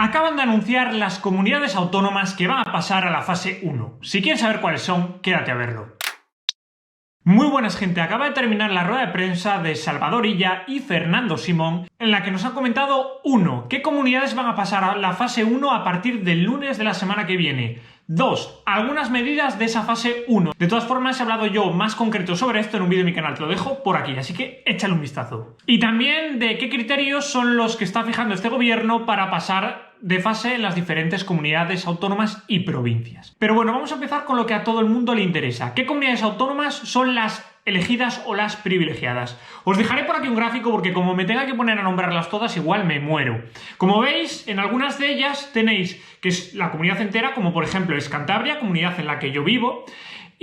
Acaban de anunciar las comunidades autónomas que van a pasar a la fase 1. Si quieres saber cuáles son, quédate a verlo. Muy buenas, gente. Acaba de terminar la rueda de prensa de Salvador Illa y Fernando Simón, en la que nos han comentado 1. ¿Qué comunidades van a pasar a la fase 1 a partir del lunes de la semana que viene? 2. Algunas medidas de esa fase 1. De todas formas, he hablado yo más concreto sobre esto en un vídeo de mi canal, te lo dejo por aquí, así que échale un vistazo. Y también de qué criterios son los que está fijando este gobierno para pasar de fase en las diferentes comunidades autónomas y provincias. Pero bueno, vamos a empezar con lo que a todo el mundo le interesa. ¿Qué comunidades autónomas son las elegidas o las privilegiadas? Os dejaré por aquí un gráfico porque como me tenga que poner a nombrarlas todas, igual me muero. Como veis, en algunas de ellas tenéis que es la comunidad entera, como por ejemplo es Cantabria, comunidad en la que yo vivo.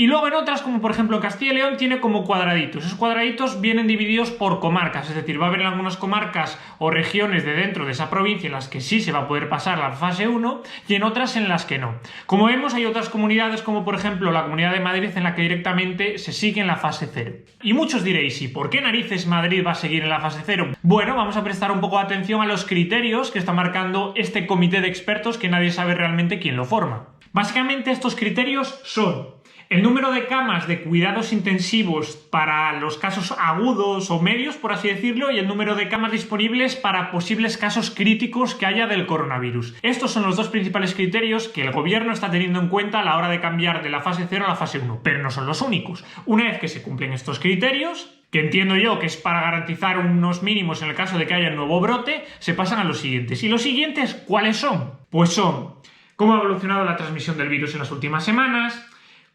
Y luego en otras, como por ejemplo Castilla y León, tiene como cuadraditos. Esos cuadraditos vienen divididos por comarcas, es decir, va a haber en algunas comarcas o regiones de dentro de esa provincia en las que sí se va a poder pasar la fase 1 y en otras en las que no. Como vemos, hay otras comunidades, como por ejemplo la Comunidad de Madrid, en la que directamente se sigue en la fase 0. Y muchos diréis, ¿y por qué narices Madrid va a seguir en la fase 0? Bueno, vamos a prestar un poco de atención a los criterios que está marcando este comité de expertos que nadie sabe realmente quién lo forma. Básicamente estos criterios son el número de camas de cuidados intensivos para los casos agudos o medios, por así decirlo, y el número de camas disponibles para posibles casos críticos que haya del coronavirus. Estos son los dos principales criterios que el gobierno está teniendo en cuenta a la hora de cambiar de la fase 0 a la fase 1, pero no son los únicos. Una vez que se cumplen estos criterios, que entiendo yo que es para garantizar unos mínimos en el caso de que haya un nuevo brote, se pasan a los siguientes. ¿Y los siguientes cuáles son? Pues son cómo ha evolucionado la transmisión del virus en las últimas semanas,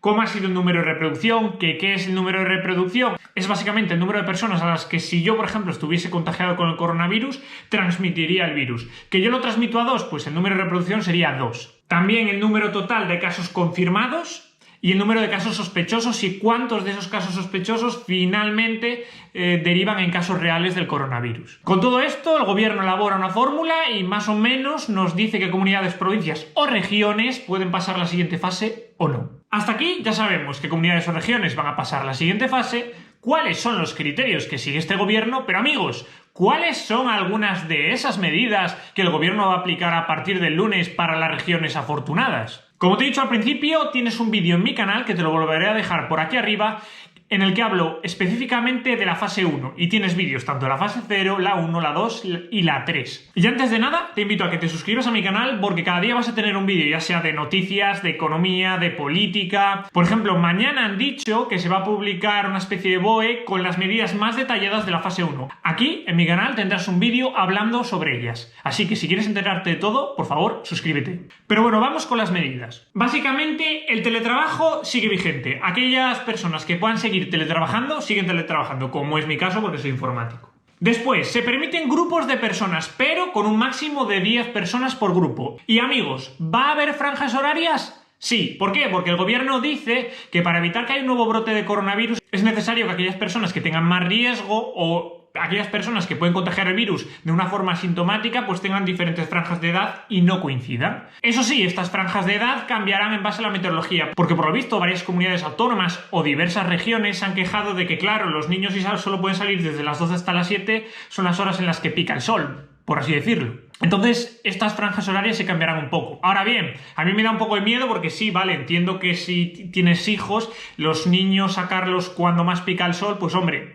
cómo ha sido el número de reproducción. ¿Qué es el número de reproducción? Es básicamente el número de personas a las que si yo, por ejemplo, estuviese contagiado con el coronavirus, transmitiría el virus. ¿Que yo lo transmito a 2? Pues el número de reproducción sería 2. También el número total de casos confirmados y el número de casos sospechosos y cuántos de esos casos sospechosos finalmente derivan en casos reales del coronavirus. Con todo esto, el gobierno elabora una fórmula y más o menos nos dice qué comunidades, provincias o regiones pueden pasar la siguiente fase o no. Hasta aquí ya sabemos qué comunidades o regiones van a pasar la siguiente fase, cuáles son los criterios que sigue este gobierno, pero amigos, ¿cuáles son algunas de esas medidas que el gobierno va a aplicar a partir del lunes para las regiones afortunadas? Como te he dicho al principio, tienes un vídeo en mi canal, que te lo volveré a dejar por aquí arriba, en el que hablo específicamente de la fase 1 y tienes vídeos tanto de la fase 0, la 1, la 2 y la 3. Y antes de nada, te invito a que te suscribas a mi canal porque cada día vas a tener un vídeo, ya sea de noticias, de economía, de política. Por ejemplo, mañana han dicho que se va a publicar una especie de BOE con las medidas más detalladas de la fase 1. Aquí, en mi canal, tendrás un vídeo hablando sobre ellas. Así que si quieres enterarte de todo, por favor, suscríbete. Pero bueno, vamos con las medidas. Básicamente, el teletrabajo sigue vigente. Aquellas personas que puedan seguir teletrabajando, siguen teletrabajando, como es mi caso porque soy informático. Después, se permiten grupos de personas, pero con un máximo de 10 personas por grupo. Y amigos, ¿va a haber franjas horarias? Sí. ¿Por qué? Porque el gobierno dice que para evitar que haya un nuevo brote de coronavirus es necesario que aquellas personas que tengan más riesgo o aquellas personas que pueden contagiar el virus de una forma asintomática pues tengan diferentes franjas de edad y no coincidan. Eso sí, estas franjas de edad cambiarán en base a la meteorología, porque por lo visto varias comunidades autónomas o diversas regiones se han quejado de que claro, los niños y solo pueden salir desde las 12 hasta las 7, son las horas en las que pica el sol, por así decirlo. Entonces, estas franjas horarias se cambiarán un poco. Ahora bien, a mí me da un poco de miedo porque sí, vale, entiendo que si tienes hijos, los niños sacarlos cuando más pica el sol, pues hombre,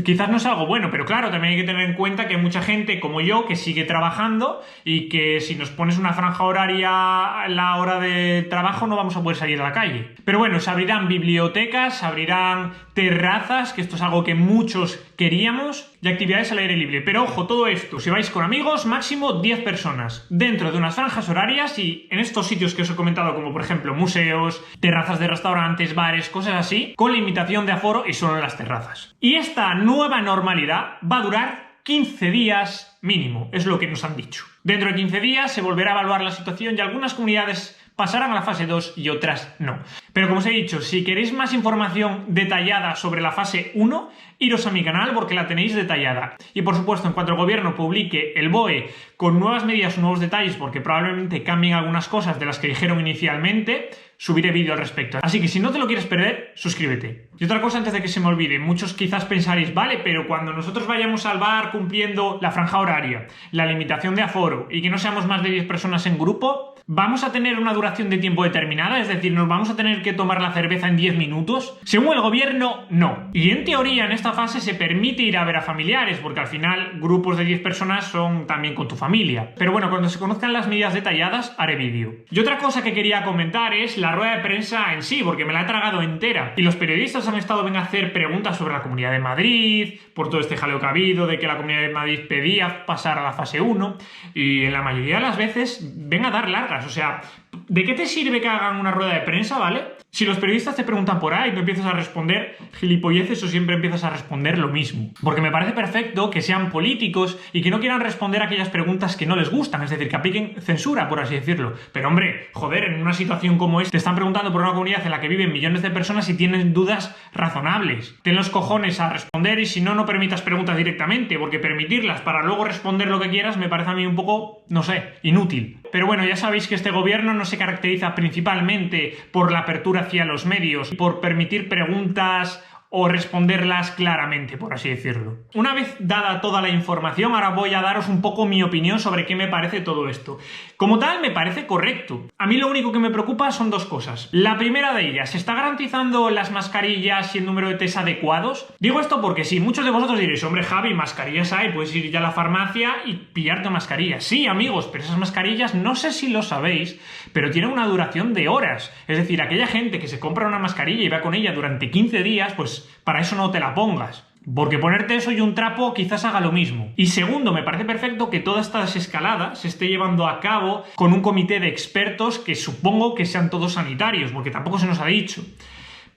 quizás no es algo bueno, pero claro, también hay que tener en cuenta que hay mucha gente como yo que sigue trabajando y que si nos pones una franja horaria a la hora de trabajo no vamos a poder salir a la calle. Pero bueno, se abrirán bibliotecas, se abrirán terrazas, que esto es algo que muchos queríamos, y actividades al aire libre. Pero ojo, todo esto, si vais con amigos, máximo 10 personas, dentro de unas franjas horarias y en estos sitios que os he comentado, como por ejemplo museos, terrazas de restaurantes, bares, cosas así, con limitación de aforo y solo en las terrazas. Y esta nueva normalidad va a durar 15 días mínimo, es lo que nos han dicho. Dentro de 15 días se volverá a evaluar la situación y algunas comunidades pasarán a la fase 2 y otras no. Pero como os he dicho, si queréis más información detallada sobre la fase 1, iros a mi canal porque la tenéis detallada. Y por supuesto, en cuanto el gobierno publique el BOE con nuevas medidas o nuevos detalles, porque probablemente cambien algunas cosas de las que dijeron inicialmente, subiré vídeo al respecto. Así que si no te lo quieres perder, suscríbete. Y otra cosa antes de que se me olvide, muchos quizás pensaréis, vale, pero cuando nosotros vayamos al bar cumpliendo la franja horaria, la limitación de aforo y que no seamos más de 10 personas en grupo, ¿vamos a tener una duración de tiempo determinada? Es decir, ¿nos vamos a tener que tomar la cerveza en 10 minutos? Según el gobierno, no. Y en teoría, en esta fase se permite ir a ver a familiares, porque al final grupos de 10 personas son también con tu familia. Pero bueno, cuando se conozcan las medidas detalladas, haré vídeo. Y otra cosa que quería comentar es la rueda de prensa en sí, porque me la he tragado entera. Y los periodistas han estado a hacer preguntas sobre la Comunidad de Madrid, por todo este jaleo que ha habido, de que la Comunidad de Madrid pedía pasar a la fase 1, y en la mayoría de las veces ven a dar largas. O sea, ¿de qué te sirve que hagan una rueda de prensa, vale? Si los periodistas te preguntan por ahí y tú empiezas a responder gilipolleces o siempre empiezas a responder lo mismo. Porque me parece perfecto que sean políticos y que no quieran responder a aquellas preguntas que no les gustan, es decir, que apliquen censura, por así decirlo. Pero hombre, joder, en una situación como esta te están preguntando por una comunidad en la que viven millones de personas y tienen dudas razonables. Ten los cojones a responder y si no, no permitas preguntas directamente, porque permitirlas para luego responder lo que quieras me parece a mí un poco, no sé, inútil. Pero bueno, ya sabéis que este gobierno no se caracteriza principalmente por la apertura hacia los medios, por permitir preguntas o responderlas claramente, por así decirlo. Una vez dada toda la información, ahora voy a daros un poco mi opinión sobre qué me parece todo esto. Como tal, me parece correcto. A mí lo único que me preocupa son dos cosas. La primera de ellas, ¿se está garantizando las mascarillas y el número de test adecuados? Digo esto porque sí, muchos de vosotros diréis, hombre Javi, mascarillas hay, puedes ir ya a la farmacia y pillarte mascarillas. Sí, amigos, pero esas mascarillas, no sé si lo sabéis, pero tienen una duración de horas. Es decir, aquella gente que se compra una mascarilla y va con ella durante 15 días, pues para eso no te la pongas. Porque ponerte eso y un trapo quizás haga lo mismo. Y segundo, me parece perfecto que toda esta desescalada se esté llevando a cabo con un comité de expertos que supongo que sean todos sanitarios, porque tampoco se nos ha dicho.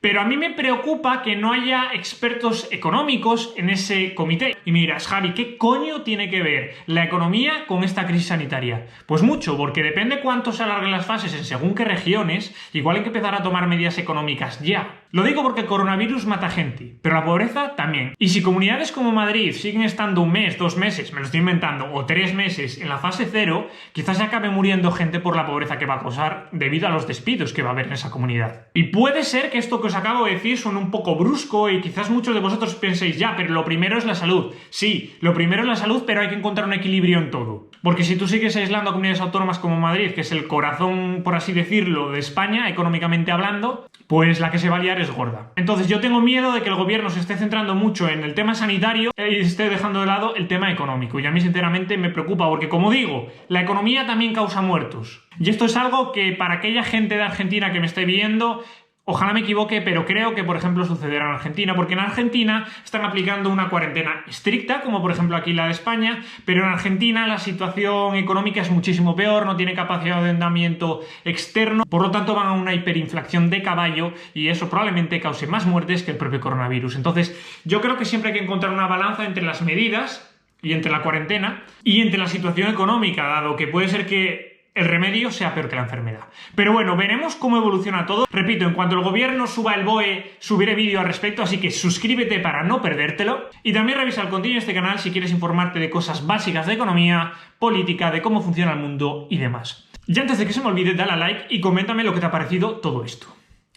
Pero a mí me preocupa que no haya expertos económicos en ese comité. Y me dirás, Javi, ¿qué coño tiene que ver la economía con esta crisis sanitaria? Pues mucho, porque depende cuánto se alarguen las fases en según qué regiones, igual hay que empezar a tomar medidas económicas ya. Lo digo porque el coronavirus mata gente, pero la pobreza también. Y si comunidades como Madrid siguen estando un mes, 2 meses, me lo estoy inventando, o 3 meses en la fase 0, quizás se acabe muriendo gente por la pobreza que va a causar debido a los despidos que va a haber en esa comunidad. Y puede ser que esto que os acabo de decir suene un poco brusco y quizás muchos de vosotros penséis, ya, pero lo primero es la salud. Sí, lo primero es la salud, pero hay que encontrar un equilibrio en todo. Porque si tú sigues aislando a comunidades autónomas como Madrid, que es el corazón, por así decirlo, de España, económicamente hablando, pues la que se va a liar es gorda. Entonces yo tengo miedo de que el gobierno se esté centrando mucho en el tema sanitario y esté dejando de lado el tema económico. Y a mí sinceramente me preocupa porque, como digo, la economía también causa muertos. Y esto es algo que para aquella gente de Argentina que me esté viendo, ojalá me equivoque, pero creo que, por ejemplo, sucederá en Argentina, porque en Argentina están aplicando una cuarentena estricta, como por ejemplo aquí la de España, pero en Argentina la situación económica es muchísimo peor, no tiene capacidad de endeudamiento externo, por lo tanto van a una hiperinflación de caballo y eso probablemente cause más muertes que el propio coronavirus. Entonces, yo creo que siempre hay que encontrar una balanza entre las medidas y entre la cuarentena y entre la situación económica, dado que puede ser que el remedio sea peor que la enfermedad. Pero bueno, veremos cómo evoluciona todo. Repito, en cuanto el gobierno suba el BOE, subiré vídeo al respecto, así que suscríbete para no perdértelo. Y también revisa el contenido de este canal si quieres informarte de cosas básicas de economía, política, de cómo funciona el mundo y demás. Y antes de que se me olvide, dale a like y coméntame lo que te ha parecido todo esto.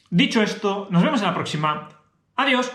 Dicho esto, nos vemos en la próxima. ¡Adiós!